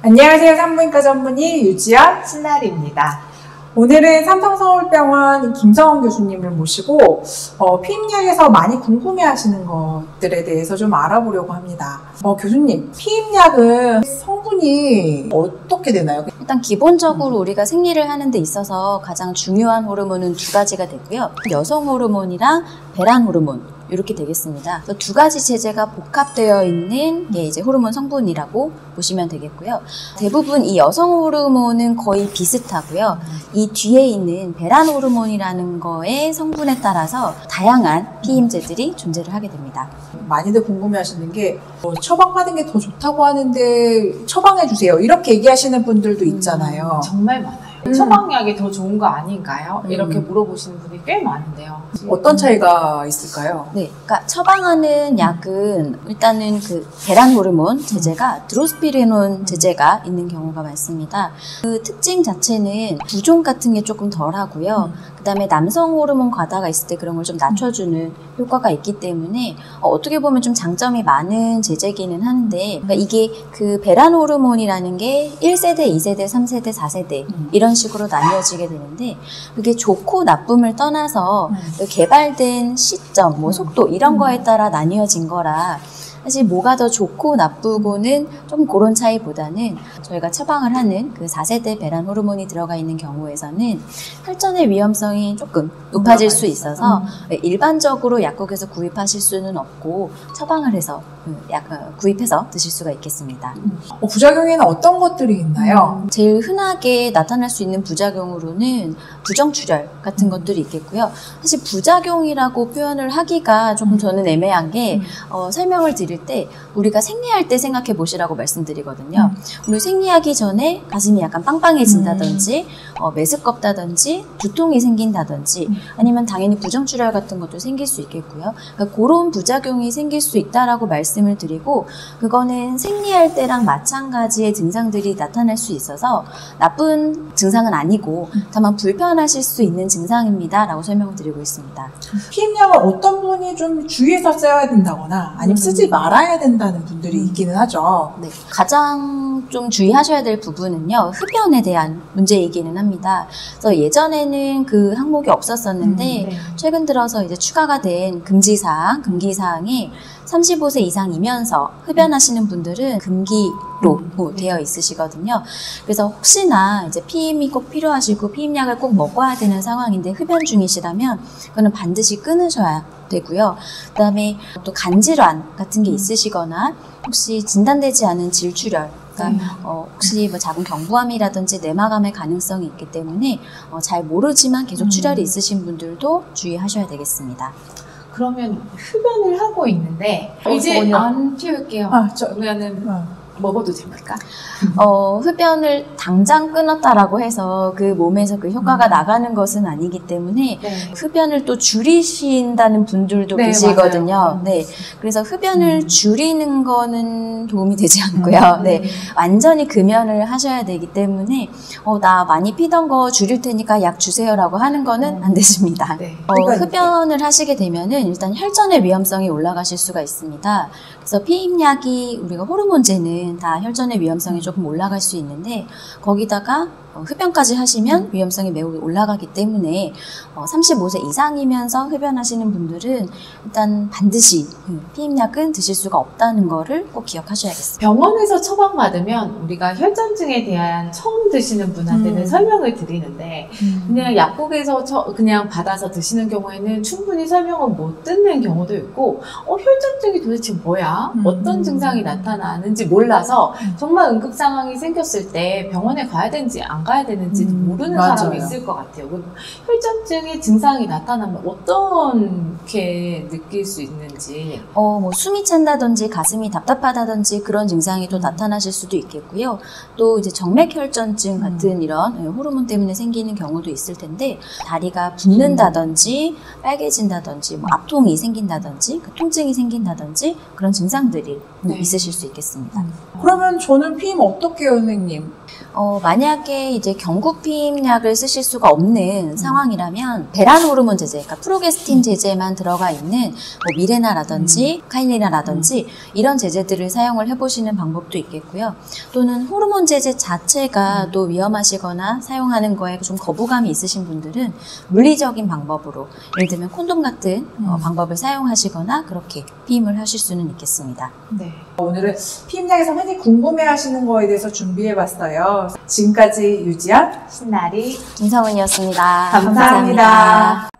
안녕하세요. 산부인과 전문의 유지연 신나리입니다. 오늘은 삼성서울병원 김성원 교수님을 모시고 피임약에서 많이 궁금해하시는 것들에 대해서 좀 알아보려고 합니다. 교수님, 피임약은 성분이 어떻게 되나요? 일단 기본적으로 우리가 생리를 하는 데 있어서 가장 중요한 호르몬은 두 가지가 되고요. 여성 호르몬이랑 배란 호르몬 이렇게 되겠습니다. 두 가지 체제가 복합되어 있는 게 이제 호르몬 성분이라고 보시면 되겠고요. 대부분 이 여성 호르몬은 거의 비슷하고요. 이 뒤에 있는 배란 호르몬이라는 거의 성분에 따라서 다양한 피임제들이 존재를 하게 됩니다. 많이들 궁금해하시는 게 처방받은 게 더 좋다고 하는데 처방해주세요. 이렇게 얘기하시는 분들도 있잖아요. 정말 많아요. 처방약이 더 좋은 거 아닌가요? 이렇게 물어보시는 분이 꽤 많은데요. 어떤 차이가 있을까요? 네, 그러니까 처방하는 약은 일단은 그 배란 호르몬 제제가 드로스피레논 제제가 있는 경우가 많습니다. 그 특징 자체는 부종 같은 게 조금 덜하고요. 그다음에 남성 호르몬 과다가 있을 때 그런 걸 좀 낮춰주는 효과가 있기 때문에 어떻게 보면 좀 장점이 많은 제제기는 하는데, 그러니까 이게 그 배란 호르몬이라는 게 1세대, 2세대, 3세대, 4세대 이런 식으로 나뉘어지게 되는데, 그게 좋고 나쁨을 떠나서 개발된 시점, 속도 이런 거에 따라 나뉘어진 거라 사실 뭐가 더 좋고 나쁘고는 좀 그런 차이보다는 저희가 처방을 하는 그 4세대 배란 호르몬이 들어가 있는 경우에서는 혈전의 위험성이 조금 높아질 수 있어서 일반적으로 약국에서 구입하실 수는 없고 처방을 해서 구입해서 드실 수가 있겠습니다. 부작용에는 어떤 것들이 있나요? 제일 흔하게 나타날 수 있는 부작용으로는 부정출혈 같은 것들이 있겠고요. 사실 부작용이라고 표현을 하기가 조금 저는 애매한 게 설명을 드릴 때 우리가 생리할 때 생각해 보시라고 말씀드리거든요. 우리 생리하기 전에 가슴이 약간 빵빵해진다든지 메스껍다든지 두통이 생긴다든지 아니면 당연히 부정출혈 같은 것도 생길 수 있겠고요. 그러니까 그런 부작용이 생길 수 있다라고 말씀을 드리고, 그거는 생리할 때랑 마찬가지의 증상들이 나타날 수 있어서 나쁜 증상은 아니고 다만 불편하실 수 있는 증상입니다 라고 설명을 드리고 있습니다. 피임약을 어떤 분이 좀 주의해서 써야 된다거나 아니면 쓰지 말아야 된다는 분들이 있기는 하죠. 네, 가장 좀 주의하셔야 될 부분은요, 흡연에 대한 문제이기는 합니다. 그래서 예전에는 그 항목이 없었었는데 최근 들어서 이제 추가가 된 금기사항이 35세 이상이면서 흡연하시는 분들은 금기로 되어 있으시거든요. 그래서 혹시나 이제 피임이 꼭 필요하시고 피임약을 꼭 먹어야 되는 상황인데 흡연 중이시라면 그거는 반드시 끊으셔야 되고요. 그다음에 또 간질환 같은 게 있으시거나 혹시 진단되지 않은 질출혈, 그러니까 혹시 뭐 작은 경부암이라든지 내막암의 가능성이 있기 때문에 잘 모르지만 계속 출혈이 있으신 분들도 주의하셔야 되겠습니다. 그러면 흡연을 하고 있는데 이제 안 피울게요. 그러면은 먹어도 됩니까? 흡연을 당장 끊었다라고 해서 그 몸에서 그 효과가 나가는 것은 아니기 때문에 흡연을 또 줄이신다는 분들도 계시거든요. 네, 그래서 흡연을 줄이는 거는 도움이 되지 않고요. 완전히 금연을 하셔야 되기 때문에 나 많이 피던 거 줄일 테니까 약 주세요라고 하는 거는 안 되십니다. 흡연을 하시게 되면은 일단 혈전의 위험성이 올라가실 수가 있습니다. 그래서 피임약이 우리가 호르몬제는 다 혈전의 위험성이 조금 올라갈 수 있는데, 거기다가 흡연까지 하시면 위험성이 매우 올라가기 때문에 35세 이상이면서 흡연하시는 분들은 일단 반드시 피임약은 드실 수가 없다는 거를 꼭 기억하셔야겠습니다. 병원에서 처방받으면 우리가 혈전증에 대한 처음 드시는 분한테는 설명을 드리는데 그냥 약국에서 그냥 받아서 드시는 경우에는 충분히 설명을 못 듣는 경우도 있고 혈전증이 도대체 뭐야? 어떤 증상이 나타나는지 몰라서 정말 응급 상황이 생겼을 때 병원에 가야 되는지 안 가야 되는지 모르는 사람이 있을 것 같아요. 혈전증의 증상이 나타나면 어떻게 느낄 수 있는지. 숨이 찬다든지 가슴이 답답하다든지 그런 증상이 또 나타나실 수도 있겠고요. 또 이제 정맥혈전증 같은 이런 호르몬 때문에 생기는 경우도 있을 텐데, 다리가 붓는다든지 빨개진다든지 압통이 생긴다든지 통증이 생긴다든지 그런 증상들이 있으실 수 있겠습니다. 그러면 저는 피임 어떻게 해요, 선생님? 만약에 이제 경구 피임약을 쓰실 수가 없는 상황이라면 배란 호르몬 제제, 그러니까 프로게스틴 제제만 제제만 들어가 있는 뭐 미레나라든지 카일리나라든지 이런 제제들을 사용을 해보시는 방법도 있겠고요. 또는 호르몬 제제 자체가 또 위험하시거나 사용하는 거에 좀 거부감이 있으신 분들은 물리적인 방법으로 예를 들면 콘돔 같은 방법을 사용하시거나 그렇게 피임을 하실 수는 있겠습니다. 네. 오늘은 피임약에서 흔히 궁금해하시는 거에 대해서 준비해봤어요. 지금까지 유지연, 신나리 김성은이었습니다. 감사합니다.